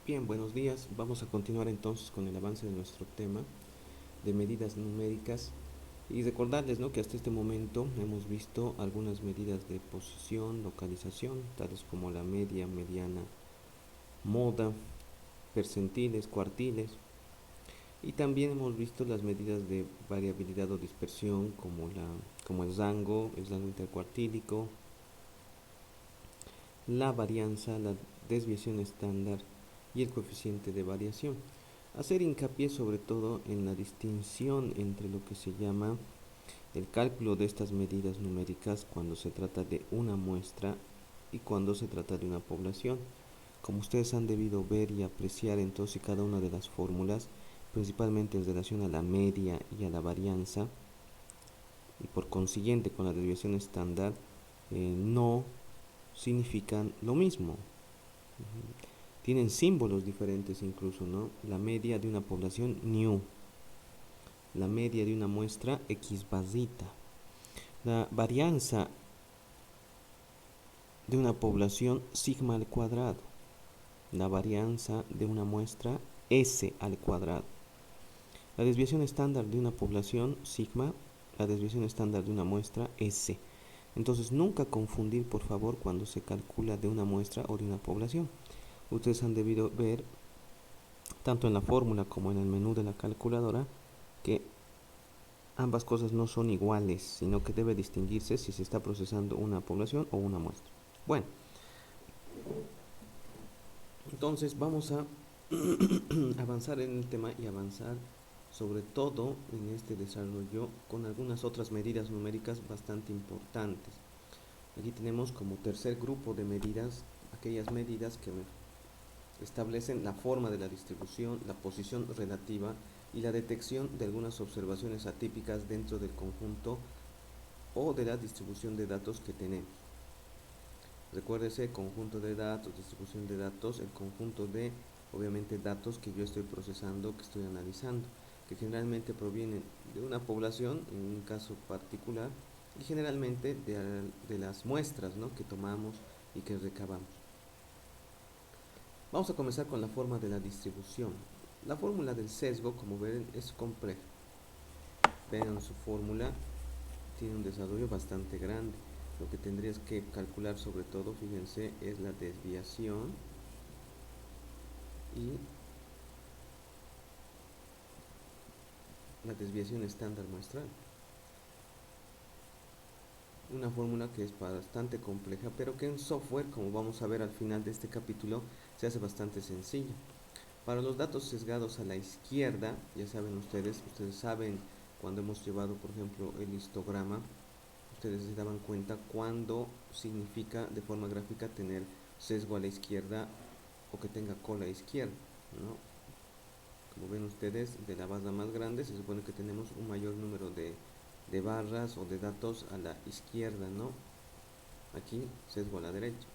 Bien, buenos días. Vamos a continuar entonces con el avance de nuestro tema de medidas numéricas y recordarles, ¿no?, que hasta este momento hemos visto algunas medidas de posición, localización, tales como la media, mediana, moda, percentiles, cuartiles, y también hemos visto las medidas de variabilidad o dispersión como el rango intercuartílico, la varianza, la desviación estándar y el coeficiente de variación. Hacer hincapié sobre todo en la distinción entre lo que se llama el cálculo de estas medidas numéricas cuando se trata de una muestra y cuando se trata de una población. Como ustedes han debido ver y apreciar entonces cada una de las fórmulas, principalmente en relación a la media y a la varianza, y por consiguiente con la desviación estándar, no significan lo mismo. Tienen símbolos diferentes incluso, ¿no? La media de una población, nu. La media de una muestra, x barrita. La varianza de una población, sigma al cuadrado. La varianza de una muestra, s al cuadrado. La desviación estándar de una población, sigma. La desviación estándar de una muestra, s. Entonces nunca confundir, por favor, cuando se calcula de una muestra o de una población. Ustedes han debido ver, tanto en la fórmula como en el menú de la calculadora, que ambas cosas no son iguales, sino que debe distinguirse si se está procesando una población o una muestra. Bueno, entonces vamos a avanzar en el tema y avanzar sobre todo en este desarrollo con algunas otras medidas numéricas bastante importantes. Aquí tenemos como tercer grupo de medidas aquellas medidas que establecen la forma de la distribución, la posición relativa y la detección de algunas observaciones atípicas dentro del conjunto o de la distribución de datos que tenemos. Recuérdese, conjunto de datos, distribución de datos, el conjunto de, obviamente, datos que yo estoy procesando, que estoy analizando, que generalmente provienen de una población, en un caso particular, y generalmente de las muestras, ¿no?, que tomamos y que recabamos. Vamos a comenzar con la forma de la distribución. La fórmula del sesgo, como ven, es compleja. Vean su fórmula, tiene un desarrollo bastante grande. Lo que tendrías que calcular sobre todo, fíjense, es la desviación y la desviación estándar muestral. Una fórmula que es bastante compleja, pero que en software, como vamos a ver al final de este capítulo, se hace bastante sencilla. Para los datos sesgados a la izquierda, ya saben ustedes saben cuando hemos llevado, por ejemplo, el histograma, ustedes se daban cuenta cuando significa de forma gráfica tener sesgo a la izquierda o que tenga cola izquierda, ¿no? Como ven ustedes, de la barra más grande se supone que tenemos un mayor número de barras o de datos a la izquierda, ¿no? Aquí sesgo a la derecha,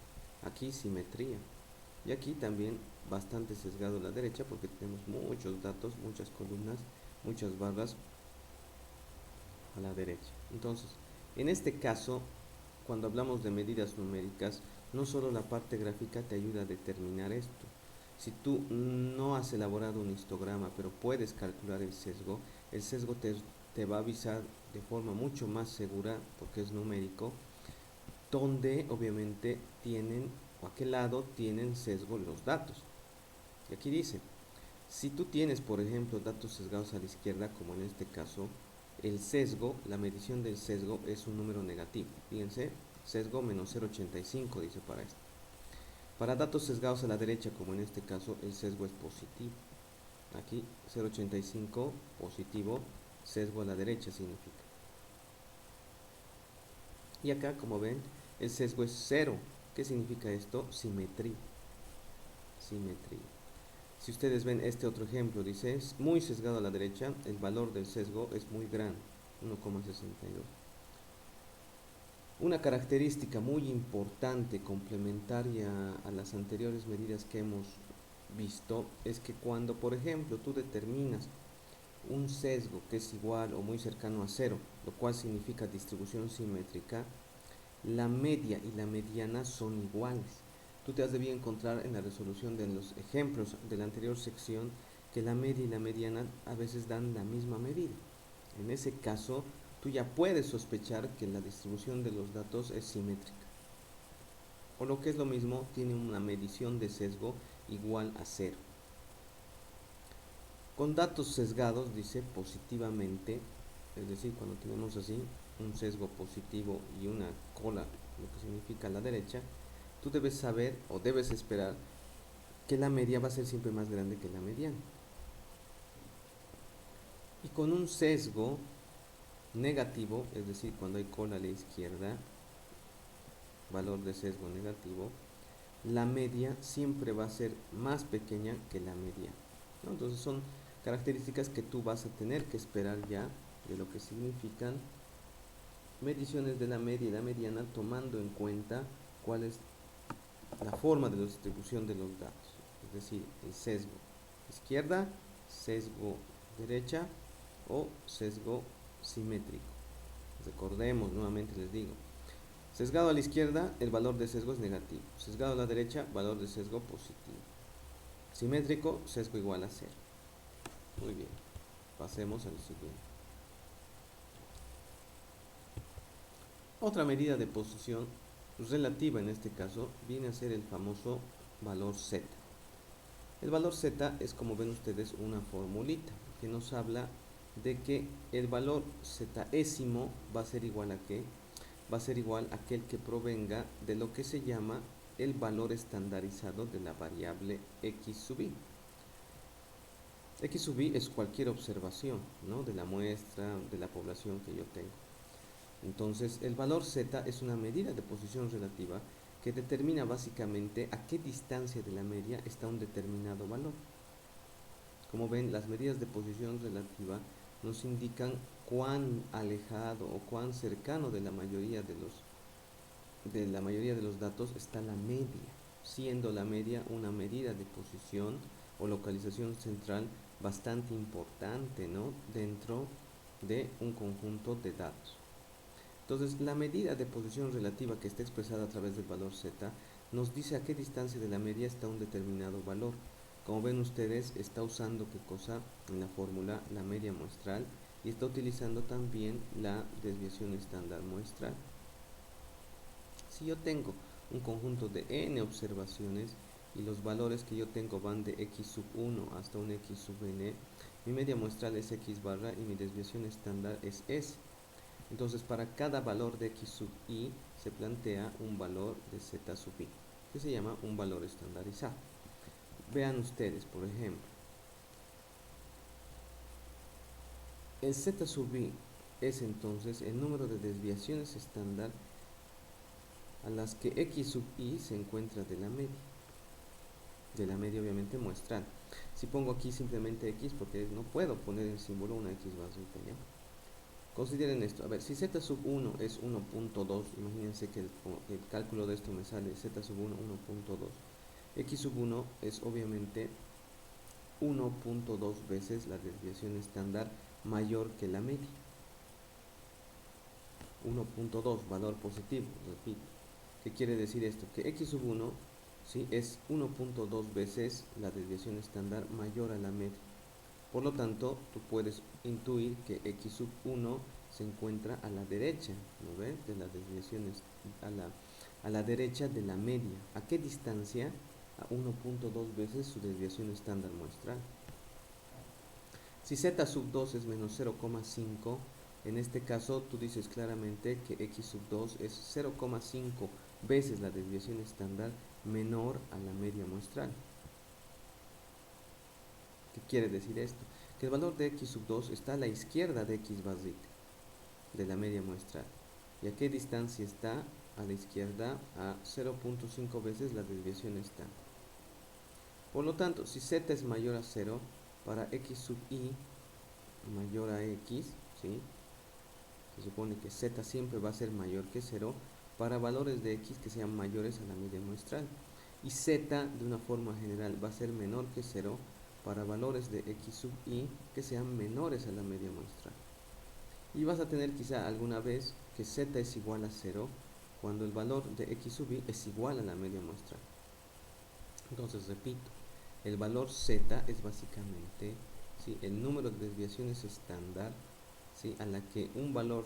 aquí simetría, y aquí también bastante sesgado a la derecha porque tenemos muchos datos, muchas columnas, muchas barras a la derecha. Entonces, en este caso, cuando hablamos de medidas numéricas, no solo la parte gráfica te ayuda a determinar esto. Si tú no has elaborado un histograma, pero puedes calcular el sesgo te va a avisar de forma mucho más segura, porque es numérico, donde obviamente tienen, o a qué lado tienen sesgo los datos. Y aquí dice, si tú tienes, por ejemplo, datos sesgados a la izquierda, como en este caso, el sesgo, la medición del sesgo es un número negativo. Fíjense, sesgo menos 0,85 dice para esto. Para datos sesgados a la derecha, como en este caso, el sesgo es positivo. Aquí 0,85 positivo, sesgo a la derecha significa. Y acá, como ven, el sesgo es 0. ¿Qué significa esto? Simetría. Simetría. Si ustedes ven este otro ejemplo, dice, es muy sesgado a la derecha, el valor del sesgo es muy grande, 1,62. Una característica muy importante, complementaria a las anteriores medidas que hemos visto, es que cuando, por ejemplo, tú determinas un sesgo que es igual o muy cercano a 0, lo cual significa distribución simétrica, la media y la mediana son iguales. tú te has debido encontrar en la resolución de los ejemplos de la anterior sección que la media y la mediana a veces dan la misma medida. En ese caso, tú ya puedes sospechar que la distribución de los datos es simétrica. O lo que es lo mismo, tiene una medición de sesgo igual a 0. Con datos sesgados, dice positivamente, es decir, cuando tenemos así un sesgo positivo y una cola, lo que significa a la derecha, tú debes saber o debes esperar que la media va a ser siempre más grande que la mediana. Y con un sesgo negativo, es decir, cuando hay cola a la izquierda, valor de sesgo negativo, la media siempre va a ser más pequeña que la mediana, ¿no? Entonces son características que tú vas a tener que esperar ya de lo que significan mediciones de la media y la mediana, tomando en cuenta cuál es la forma de la distribución de los datos, es decir, el sesgo izquierda, sesgo derecha o sesgo simétrico. Recordemos, nuevamente les digo, sesgado a la izquierda, el valor de sesgo es negativo. Sesgado a la derecha, valor de sesgo positivo. Simétrico, sesgo igual a 0. Muy bien, pasemos al siguiente. Otra medida de posición relativa en este caso viene a ser el famoso valor z. El valor z es, como ven ustedes, una formulita que nos habla de que el valor zésimo va a ser igual a ¿qué? Va a ser igual a aquel que provenga de lo que se llama el valor estandarizado de la variable x sub i. X sub i es cualquier observación, ¿no?, de la muestra, de la población que yo tengo. Entonces, el valor z es una medida de posición relativa que determina básicamente a qué distancia de la media está un determinado valor. Como ven, las medidas de posición relativa nos indican cuán alejado o cuán cercano de la mayoría de los datos está la media, siendo la media una medida de posición o localización central bastante importante, ¿no?, dentro de un conjunto de datos. Entonces, la medida de posición relativa que está expresada a través del valor z nos dice a qué distancia de la media está un determinado valor. Como ven ustedes, está usando qué cosa en la fórmula, la media muestral, y está utilizando también la desviación estándar muestral. Si yo tengo un conjunto de n observaciones y los valores que yo tengo van de x sub 1 hasta un x sub n, mi media muestral es x barra y mi desviación estándar es s. Entonces, para cada valor de x sub i se plantea un valor de z sub i, que se llama un valor estandarizado. Vean ustedes, por ejemplo, el z sub i es entonces el número de desviaciones estándar a las que x sub i se encuentra de la media obviamente muestral. Si pongo aquí simplemente x, porque no puedo poner en símbolo una x básica, ¿ya? Consideren esto, a ver, si z sub 1 es 1.2, imagínense que el cálculo de esto me sale z sub 1, 1.2. X sub 1 es obviamente 1.2 veces la desviación estándar mayor que la media. 1.2, valor positivo, repito. ¿Qué quiere decir esto? Que x sub 1, ¿sí?, es 1.2 veces la desviación estándar mayor a la media. Por lo tanto, tú puedes intuir que x sub 1 se encuentra a la derecha, ¿no ves?, de las desviaciones, a la derecha de la media. ¿A qué distancia? A 1.2 veces su desviación estándar muestral. Si z sub 2 es menos 0,5, en este caso tú dices claramente que x sub 2 es 0,5 veces la desviación estándar menor a la media muestral. ¿Qué quiere decir esto? Que el valor de x sub 2 está a la izquierda de x básica, de la media muestral. ¿Y a qué distancia está? A la izquierda, a 0.5 veces la desviación estándar. Por lo tanto, si z es mayor a 0, para x sub i mayor a x, ¿sí?, se supone que z siempre va a ser mayor que 0 para valores de x que sean mayores a la media muestral. Y z, de una forma general, va a ser menor que 0 para valores de x sub i que sean menores a la media muestral. Y vas a tener quizá alguna vez que z es igual a 0 cuando el valor de x sub i es igual a la media muestral. Entonces, repito, el valor z es básicamente, ¿sí?, el número de desviaciones estándar, ¿sí?, a la que un valor,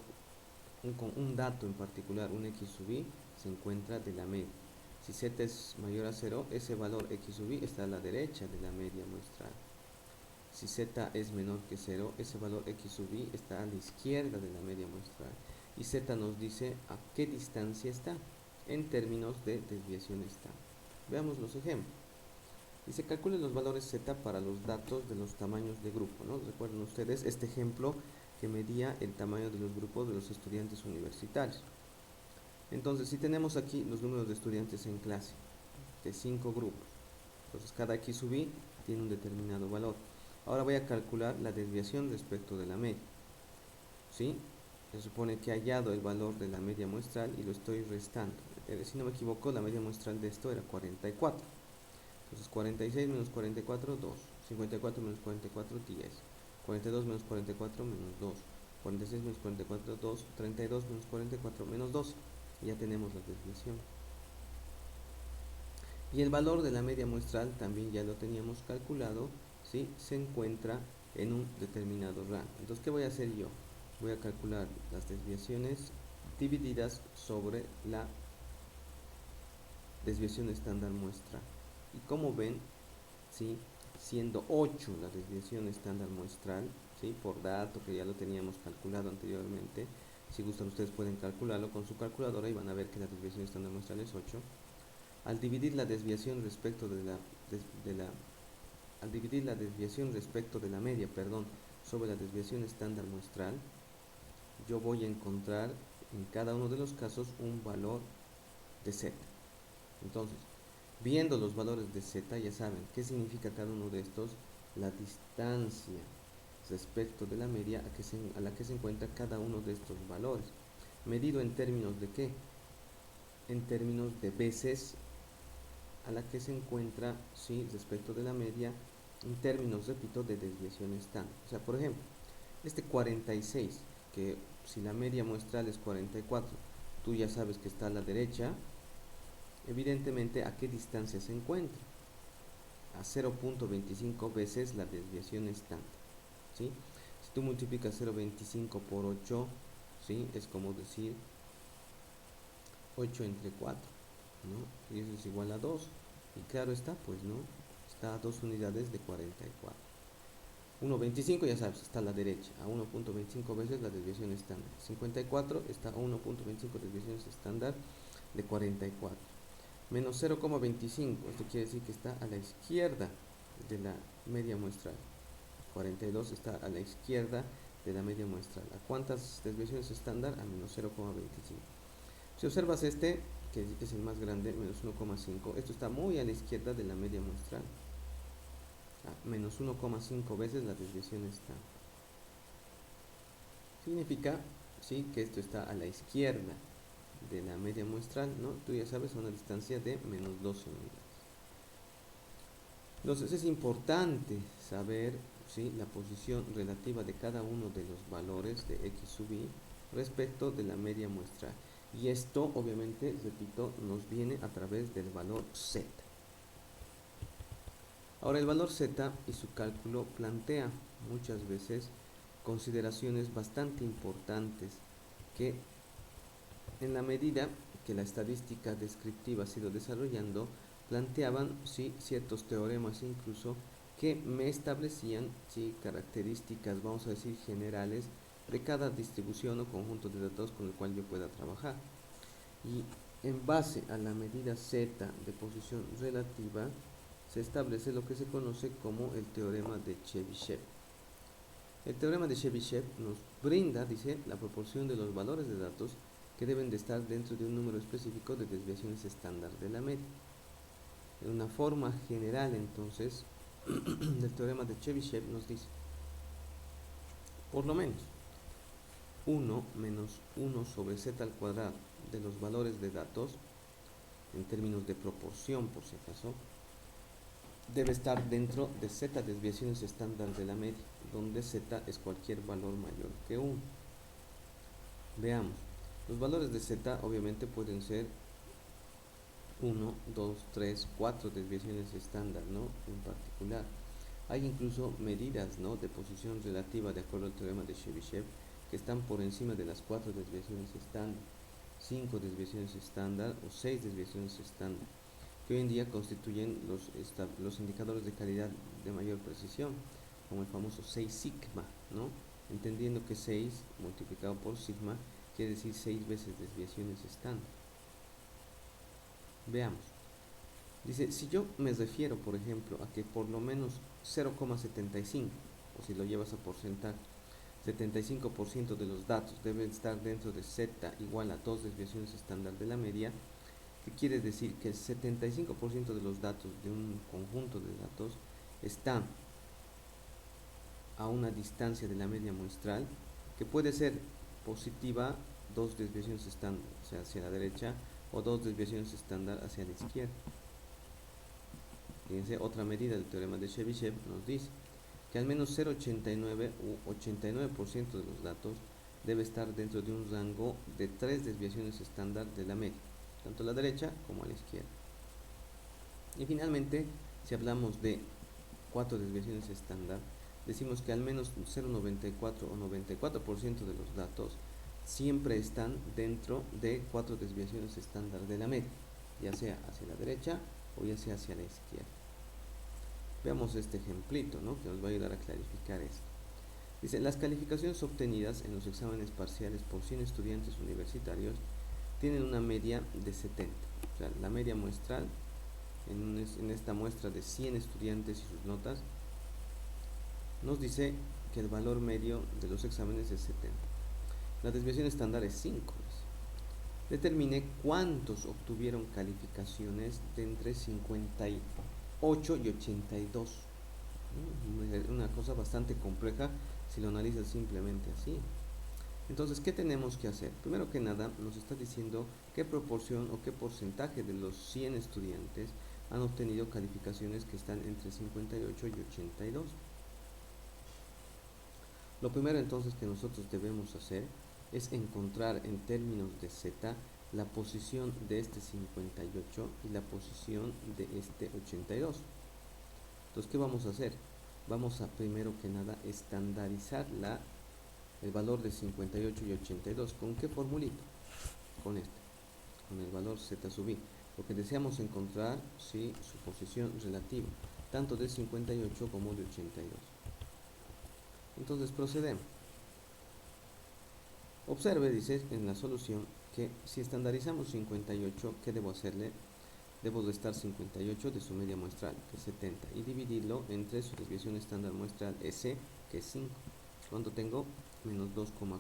un dato en particular, un x sub i, se encuentra de la media. Si z es mayor a 0, ese valor x sub i está a la derecha de la media muestral. Si z es menor que 0, ese valor x sub i está a la izquierda de la media muestral. Y z nos dice a qué distancia está en términos de desviación estándar. Veamos los ejemplos. Dice, calcule los valores z para los datos de los tamaños de grupo, ¿no? Recuerden ustedes este ejemplo que medía el tamaño de los grupos de los estudiantes universitarios. Entonces, si tenemos aquí los números de estudiantes en clase, de 5 grupos, entonces cada x sub i tiene un determinado valor. Ahora voy a calcular la desviación respecto de la media, ¿sí? Se supone que he hallado el valor de la media muestral y lo estoy restando. Si no me equivoco, la media muestral de esto era 44. Entonces 46 menos 44, 2. 54 menos 44, 10. 42 menos 44, menos 2. 46 menos 44, 2. 32 menos 44, menos 2. Ya tenemos la desviación. Y el valor de la media muestral también ya lo teníamos calculado, ¿sí? Se encuentra en un determinado rango. Entonces, ¿qué voy a hacer yo? Voy a calcular las desviaciones divididas sobre la desviación estándar muestral. Y como ven, ¿sí?, siendo 8 la desviación estándar muestral, ¿sí?, por dato que ya lo teníamos calculado anteriormente. Si gustan, ustedes pueden calcularlo con su calculadora y van a ver que la desviación estándar muestral es 8. Al dividir la desviación respecto de la media, sobre la desviación estándar muestral, yo voy a encontrar en cada uno de los casos un valor de z. Entonces, viendo los valores de z, ya saben qué significa cada uno de estos, la distancia respecto de la media a la que se encuentra cada uno de estos valores. Medido en términos de ¿qué? En términos de veces a la que se encuentra, ¿sí?, respecto de la media, en términos, repito, de desviación estándar. O sea, por ejemplo, este 46, que si la media muestral es 44, tú ya sabes que está a la derecha, evidentemente, ¿a qué distancia se encuentra? A 0.25 veces la desviación estándar, ¿sí? Si tú multiplicas 0.25 por 8, ¿sí?, es como decir 8 entre 4, ¿no? Y eso es igual a 2. Y claro está, pues no, está a 2 unidades de 44. 1.25 ya sabes, está a la derecha, a 1.25 veces la desviación estándar. 54 está a 1.25 desviaciones estándar de 44. Menos 0.25, esto quiere decir que está a la izquierda de la media muestral. 42 está a la izquierda de la media muestral. ¿A cuántas desviaciones estándar? A menos 0.25. Si observas este, que es el más grande, menos 1.5, esto está muy a la izquierda de la media muestral. Menos 1.5 veces la desviación estándar. Significa, ¿sí?, que esto está a la izquierda de la media muestral, ¿no? Tú ya sabes, a una distancia de menos 12 unidades. Entonces es importante saber, ¿sí?, la posición relativa de cada uno de los valores de x sub i respecto de la media muestral. Y esto, obviamente, repito, nos viene a través del valor z. Ahora, el valor z y su cálculo plantea muchas veces consideraciones bastante importantes que, en la medida que la estadística descriptiva se ha ido desarrollando, planteaban, sí, ciertos teoremas incluso que me establecían, sí, características, vamos a decir, generales de cada distribución o conjunto de datos con el cual yo pueda trabajar. Y en base a la medida z de posición relativa, se establece lo que se conoce como el teorema de Chebyshev. El teorema de Chebyshev nos brinda, dice, la proporción de los valores de datos que deben de estar dentro de un número específico de desviaciones estándar de la media. En una forma general, entonces, del teorema de Chebyshev nos dice, por lo menos, 1 menos 1 sobre z al cuadrado de los valores de datos, en términos de proporción, por si acaso, debe estar dentro de z desviaciones estándar de la media, donde z es cualquier valor mayor que 1. Veamos, los valores de z obviamente pueden ser 1, 2, 3, 4 desviaciones estándar, ¿no? En particular. Hay incluso medidas, ¿no?, de posición relativa de acuerdo al teorema de Chebyshev que están por encima de las 4 desviaciones estándar, 5 desviaciones estándar o 6 desviaciones estándar, que hoy en día constituyen los indicadores de calidad de mayor precisión, como el famoso 6 sigma, ¿no? Entendiendo que 6 multiplicado por sigma quiere decir 6 veces desviaciones estándar. Veamos. Dice, si yo me refiero, por ejemplo, a que por lo menos 0,75, o si lo llevas a porcentaje, 75% de los datos deben estar dentro de z igual a 2 desviaciones estándar de la media, ¿qué quiere decir? Que el 75% de los datos de un conjunto de datos están a una distancia de la media muestral, que puede ser positiva 2 desviaciones estándar, o sea, hacia la derecha, o 2 desviaciones estándar hacia la izquierda. Fíjense, otra medida del teorema de Chebyshev nos dice que al menos 0,89 u 89% de los datos debe estar dentro de un rango de 3 desviaciones estándar de la media, tanto a la derecha como a la izquierda. Y finalmente, si hablamos de 4 desviaciones estándar, decimos que al menos 0,94 o 94% de los datos siempre están dentro de 4 desviaciones estándar de la media, ya sea hacia la derecha o ya sea hacia la izquierda. Veamos este ejemplito, ¿no?, que nos va a ayudar a clarificar esto. Dice, las calificaciones obtenidas en los exámenes parciales por 100 estudiantes universitarios tienen una media de 70. O sea, la media muestral en esta muestra de 100 estudiantes y sus notas nos dice que el valor medio de los exámenes es 70. La desviación estándar es 5. Determine cuántos obtuvieron calificaciones de entre 58 y 82. Una cosa bastante compleja si lo analizas simplemente así. Entonces, ¿qué tenemos que hacer? Primero que nada, nos está diciendo qué proporción o qué porcentaje de los 100 estudiantes han obtenido calificaciones que están entre 58 y 82. Lo primero entonces que nosotros debemos hacer es encontrar en términos de z la posición de este 58 y la posición de este 82. Entonces, ¿qué vamos a hacer? Vamos a, primero que nada, estandarizar el valor de 58 y 82. ¿Con qué formulita? Con este, con el valor z sub i, porque deseamos encontrar, ¿sí?, su posición relativa, tanto de 58 como de 82. Entonces procedemos. Observe, dice en la solución, que si estandarizamos 58, ¿qué debo hacerle? Debo restar 58 de su media muestral, que es 70, y dividirlo entre su desviación estándar muestral S, que es 5. ¿Cuánto tengo? Menos 2,4.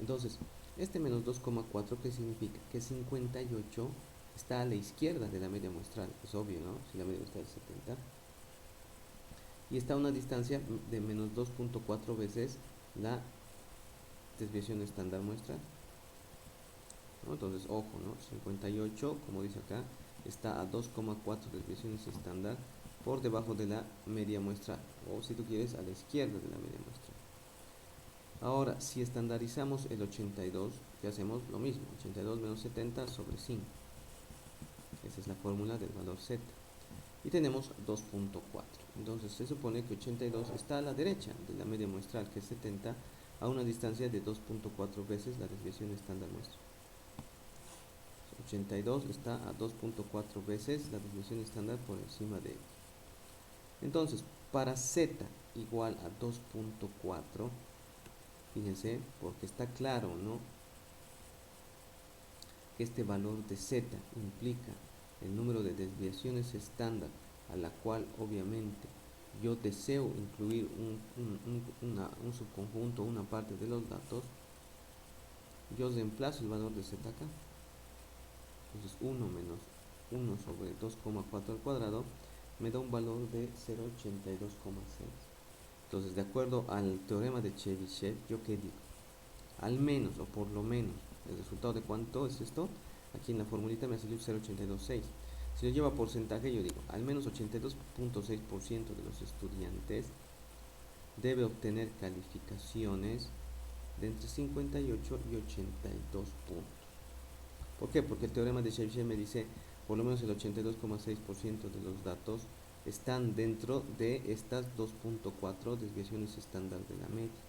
Entonces, este menos 2,4, ¿qué significa? Que 58 está a la izquierda de la media muestral. Es obvio, ¿no? Si la media muestral es 70. Y está a una distancia de menos 2,4 veces la desviación estándar muestral, ¿no? Entonces, ojo, ¿no? 58, como dice acá, está a 2,4 desviaciones estándar por debajo de la media muestral, o si tú quieres, a la izquierda de la media muestral. Ahora, si estandarizamos el 82, ¿qué hacemos? Lo mismo, 82 menos 70 sobre 5. Esa es la fórmula del valor z. Y tenemos 2,4. Entonces, se supone que 82 está a la derecha de la media muestral, que es 70, a una distancia de 2,4 veces la desviación estándar muestral. 82 está a 2,4 veces la desviación estándar por encima de x. Entonces, para z igual a 2,4, fíjense, porque está claro, ¿no?, que este valor de z implica el número de desviaciones estándar a la cual obviamente yo deseo incluir un subconjunto, una parte de los datos. Yo reemplazo el valor de z acá. Entonces 1 menos 1 sobre 2,4 al cuadrado me da un valor de 0,82,6. Entonces, de acuerdo al teorema de Chebyshev, ¿yo qué digo? Al menos o por lo menos, el resultado de cuánto es esto, aquí en la formulita me salió 0,826. Si lo llevo a porcentaje, yo digo, al menos 82,6% de los estudiantes debe obtener calificaciones de entre 58 y 82 puntos. ¿Por qué? Porque el teorema de Chebyshev me dice, por lo menos el 82,6% de los datos están dentro de estas 2.4 desviaciones estándar de la media.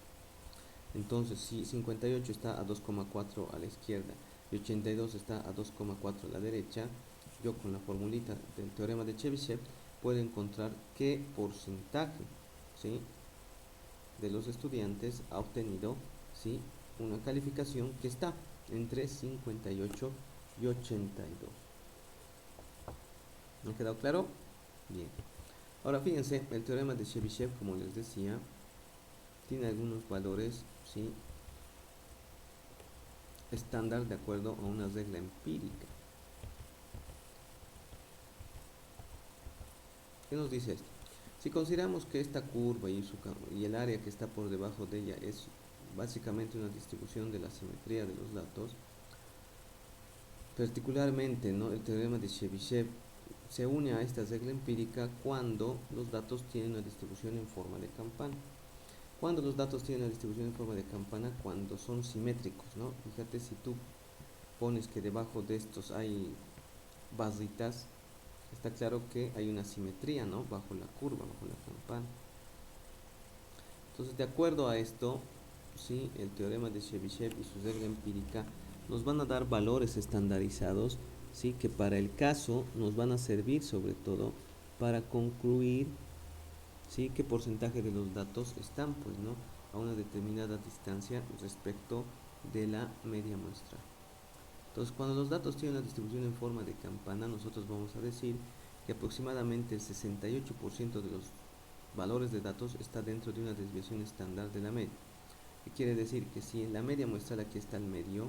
Entonces, si 58 está a 2,4 a la izquierda y 82 está a 2,4 a la derecha, yo con la formulita del teorema de Chebyshev puedo encontrar qué porcentaje, ¿sí?, de los estudiantes ha obtenido, ¿sí?, una calificación que está entre 58 y 82. ¿Me ha quedado claro? Bien. Ahora fíjense, el teorema de Chebyshev, como les decía, tiene algunos valores, ¿sí?, estándar de acuerdo a una regla empírica. ¿Qué nos dice esto? Si consideramos que esta curva y el área que está por debajo de ella es básicamente una distribución de la simetría de los datos, particularmente, ¿no?, el teorema de Chebyshev se une a esta regla empírica cuando los datos tienen una distribución en forma de campana. Cuando los datos tienen una distribución en forma de campana, cuando son simétricos, ¿no? Fíjate, si tú pones que debajo de estos hay barritas, está claro que hay una simetría, ¿no?, bajo la curva, bajo la campana. Entonces, de acuerdo a esto, ¿sí?, el teorema de Chebyshev y su regla empírica nos van a dar valores estandarizados, ¿sí?, que para el caso nos van a servir sobre todo para concluir, ¿sí?, qué porcentaje de los datos están, pues, ¿no?, a una determinada distancia respecto de la media muestral. Entonces, cuando los datos tienen una distribución en forma de campana, nosotros vamos a decir que aproximadamente el 68% de los valores de datos está dentro de una desviación estándar de la media. ¿Qué quiere decir? Que si en la media muestral aquí está el medio,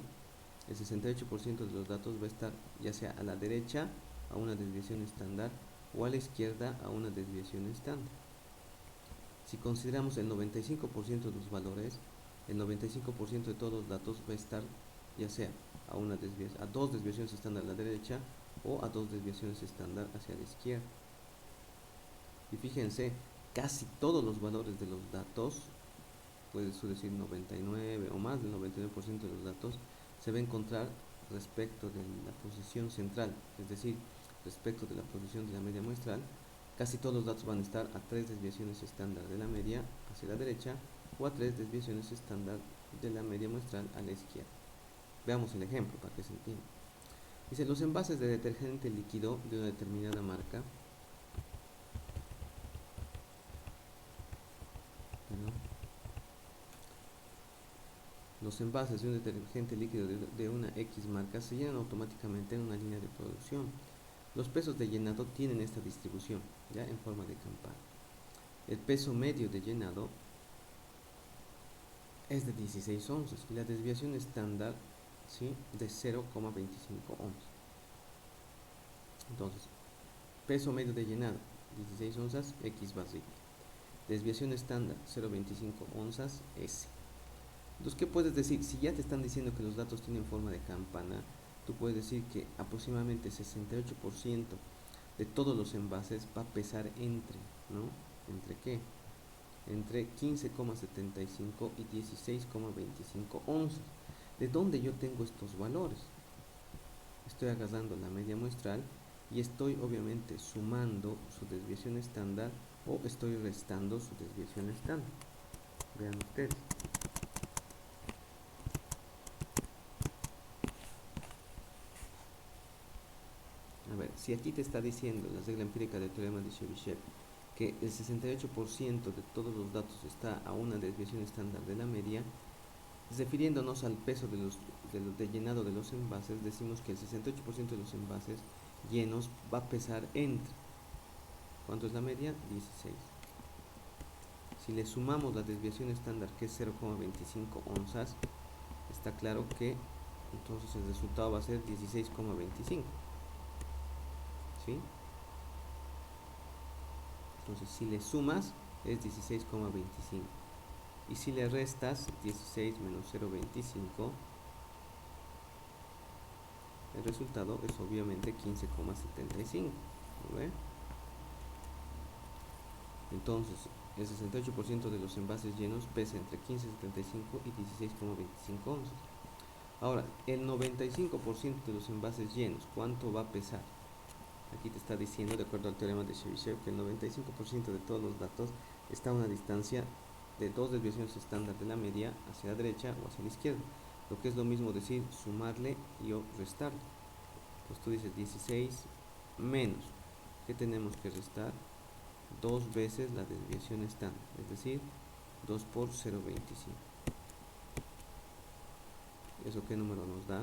el 68% de los datos va a estar ya sea a la derecha a una desviación estándar o a la izquierda a una desviación estándar. Si consideramos el 95% de los valores, el 95% de todos los datos va a estar ya sea a dos desviaciones estándar a la derecha o a dos desviaciones estándar hacia la izquierda. Y fíjense, casi todos los valores de los datos, puedes decir 99 o más del 99% de los datos, se va a encontrar respecto de la posición central, es decir, respecto de la posición de la media muestral. Casi todos los datos van a estar a 3 desviaciones estándar de la media hacia la derecha o a 3 desviaciones estándar de la media muestral a la izquierda. Veamos el ejemplo para que se entienda. Dice, los envases de detergente líquido de una determinada marca, los envases de un detergente líquido de una X marca se llenan automáticamente en una línea de producción. Los pesos de llenado tienen esta distribución, ya en forma de campana. El peso medio de llenado es de 16 onzas y la desviación estándar, ¿sí?, de 0,25 onzas. Entonces, peso medio de llenado 16 onzas, X barrita. Desviación estándar 0,25 onzas, S. Entonces, ¿qué puedes decir? Si ya te están diciendo que los datos tienen forma de campana, tú puedes decir que aproximadamente 68% de todos los envases va a pesar entre, ¿no? ¿Entre qué? Entre 15,75 y 16,25 onzas. ¿De dónde yo tengo estos valores? Estoy agarrando la media muestral y estoy obviamente sumando su desviación estándar o estoy restando su desviación estándar. Vean ustedes. A ver, si aquí te está diciendo la regla empírica del teorema de Chebyshev que el 68% de todos los datos está a una desviación estándar de la media, refiriéndonos al peso de llenado de los envases, decimos que el 68% de los envases llenos va a pesar entre, ¿cuánto es la media? 16. Si le sumamos la desviación estándar, que es 0,25 onzas, está claro que entonces el resultado va a ser 16,25. ¿Sí? Entonces, si le sumas, es 16,25. Y si le restas 16 menos 0,25, el resultado es obviamente 15,75. ¿No ve? Entonces, el 68% de los envases llenos pesa entre 15,75 y 16,25 onzas. Ahora, el 95% de los envases llenos, ¿cuánto va a pesar? Aquí te está diciendo, de acuerdo al teorema de Chebyshev, que el 95% de todos los datos está a una distancia de dos desviaciones estándar de la media hacia la derecha o hacia la izquierda. Lo que es lo mismo decir sumarle y o restarle. Pues tú dices 16 menos, ¿qué tenemos que restar? Dos veces la desviación estándar, es decir, 2 por 0,25. ¿Eso qué número nos da?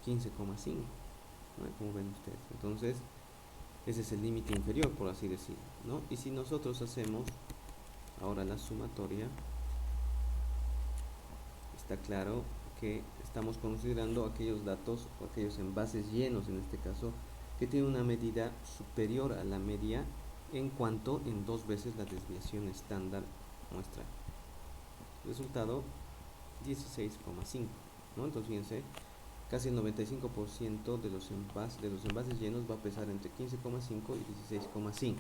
15,5, ¿no? Como ven ustedes. Entonces, ese es el límite inferior, por así decirlo, ¿no? Y si nosotros hacemos ahora la sumatoria, está claro que estamos considerando aquellos datos o aquellos envases llenos, en este caso, que tienen una medida superior a la media en cuanto en dos veces la desviación estándar muestra. Resultado 16,5, ¿no? Entonces fíjense, casi el 95% de los envases llenos va a pesar entre 15,5 y 16,5.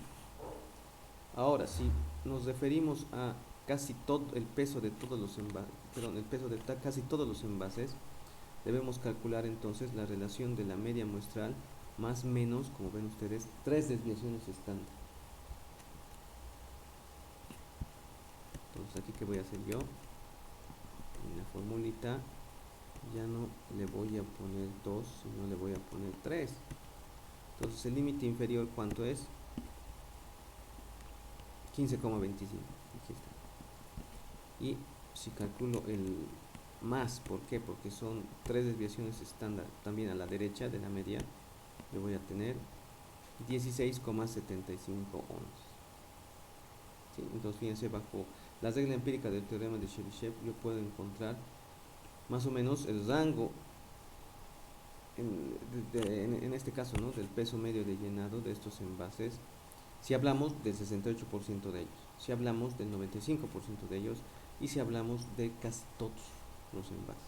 Ahora, si nos referimos a casi todo el peso de todos los envases, el peso de casi todos los envases, debemos calcular entonces la relación de la media muestral más menos, como ven ustedes, 3 desviaciones estándar. Entonces aquí, ¿qué voy a hacer yo? En la formulita ya no le voy a poner 2, sino le voy a poner 3. Entonces el límite inferior, ¿cuánto es? 15,25. Aquí está. Y si calculo el más, ¿por qué? Porque son 3 desviaciones estándar también a la derecha de la media, le voy a tener 16,75 ohms. ¿Sí? Entonces fíjense, bajo la regla empírica del teorema de Chebyshev yo puedo encontrar más o menos el rango en este caso, ¿no?, del peso medio de llenado de estos envases, si hablamos del 68% de ellos, si hablamos del 95% de ellos y si hablamos de casi todos los envases,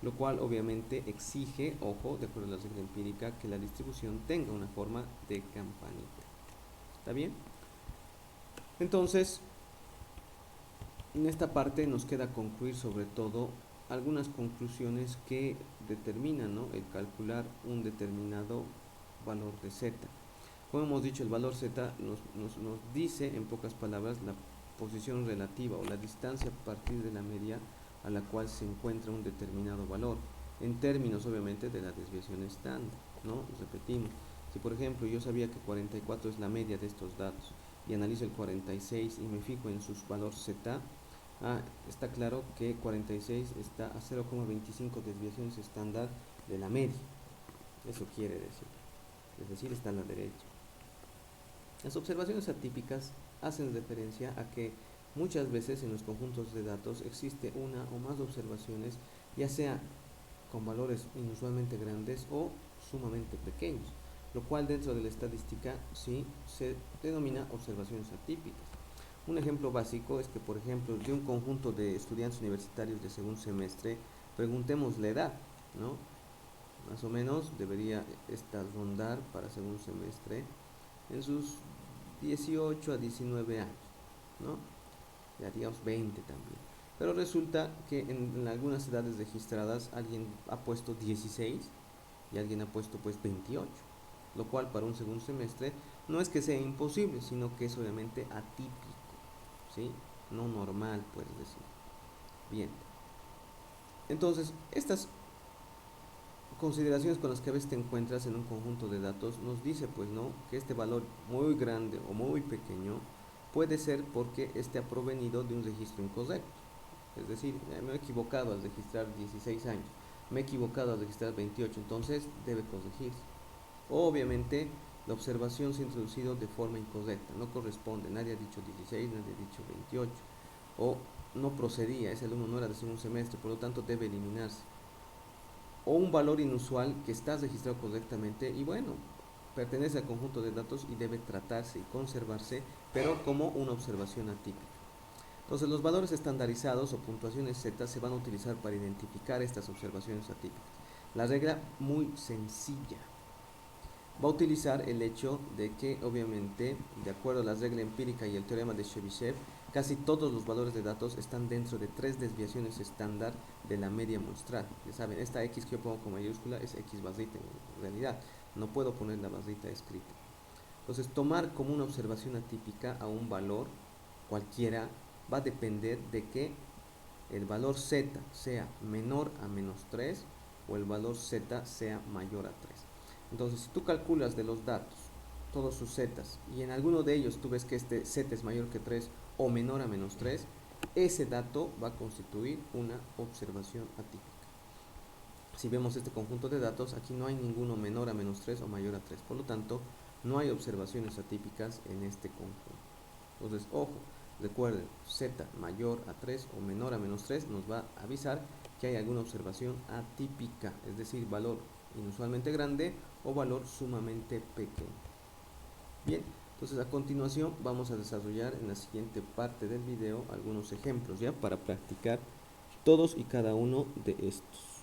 lo cual obviamente exige, ojo, de acuerdo a la regla empírica, que la distribución tenga una forma de campanita. ¿Está bien? Entonces, en esta parte nos queda concluir sobre todo algunas conclusiones que determinan, ¿no?, el calcular un determinado valor de z. Como hemos dicho, el valor z nos dice, en pocas palabras, la posición relativa o la distancia a partir de la media a la cual se encuentra un determinado valor, en términos obviamente de la desviación estándar, ¿no? Repetimos, si por ejemplo yo sabía que 44 es la media de estos datos y analizo el 46 y me fijo en sus valores z, está claro que 46 está a 0,25 desviaciones estándar de la media. Eso quiere decir, es decir, está a la derecha. Las observaciones atípicas hacen referencia a que muchas veces en los conjuntos de datos existe una o más observaciones, ya sea con valores inusualmente grandes o sumamente pequeños, lo cual dentro de la estadística sí se denomina observaciones atípicas. Un ejemplo básico es que, por ejemplo, de un conjunto de estudiantes universitarios de segundo semestre, preguntemos la edad, ¿no? Más o menos debería estar rondar para segundo semestre en sus 18 a 19 años, ¿no? Ya digamos 20 también. Pero resulta que en algunas edades registradas alguien ha puesto 16 y alguien ha puesto pues 28, lo cual para un segundo semestre no es que sea imposible, sino que es obviamente atípico, ¿sí? No normal, puedes decir. Bien. Entonces, estas consideraciones con las que a veces te encuentras en un conjunto de datos nos dice, pues, ¿no?, que este valor muy grande o muy pequeño puede ser porque este ha provenido de un registro incorrecto. Es decir, me he equivocado al registrar 16 años, me he equivocado al registrar 28, entonces debe corregirse. Obviamente, la observación se ha introducido de forma incorrecta, no corresponde, nadie ha dicho 16, nadie ha dicho 28, o no procedía, ese alumno no era de segundo semestre, por lo tanto debe eliminarse. O un valor inusual que está registrado correctamente y bueno, pertenece al conjunto de datos y debe tratarse y conservarse, pero como una observación atípica. Entonces, los valores estandarizados o puntuaciones Z se van a utilizar para identificar estas observaciones atípicas. La regla muy sencilla. va a utilizar el hecho de que obviamente, de acuerdo a la regla empírica y el teorema de Chebyshev, casi todos los valores de datos están dentro de 3 desviaciones estándar de la media muestral. Ya saben, esta X que yo pongo con mayúscula es X barrita en realidad, no puedo poner la barrita escrita. Entonces, tomar como una observación atípica a un valor cualquiera va a depender de que el valor z sea menor a -3 o el valor z sea mayor a 3. Entonces, si tú calculas de los datos todos sus zetas y en alguno de ellos tú ves que este z es mayor que 3 o menor a -3, ese dato va a constituir una observación atípica. Si vemos este conjunto de datos, aquí no hay ninguno menor a -3 o mayor a 3, por lo tanto, no hay observaciones atípicas en este conjunto. Entonces, ojo, recuerden, z mayor a 3 o menor a -3 nos va a avisar que hay alguna observación atípica, es decir, valor inusualmente grande o valor sumamente pequeño. Bien, entonces a continuación vamos a desarrollar en la siguiente parte del video algunos ejemplos ya para practicar todos y cada uno de estos.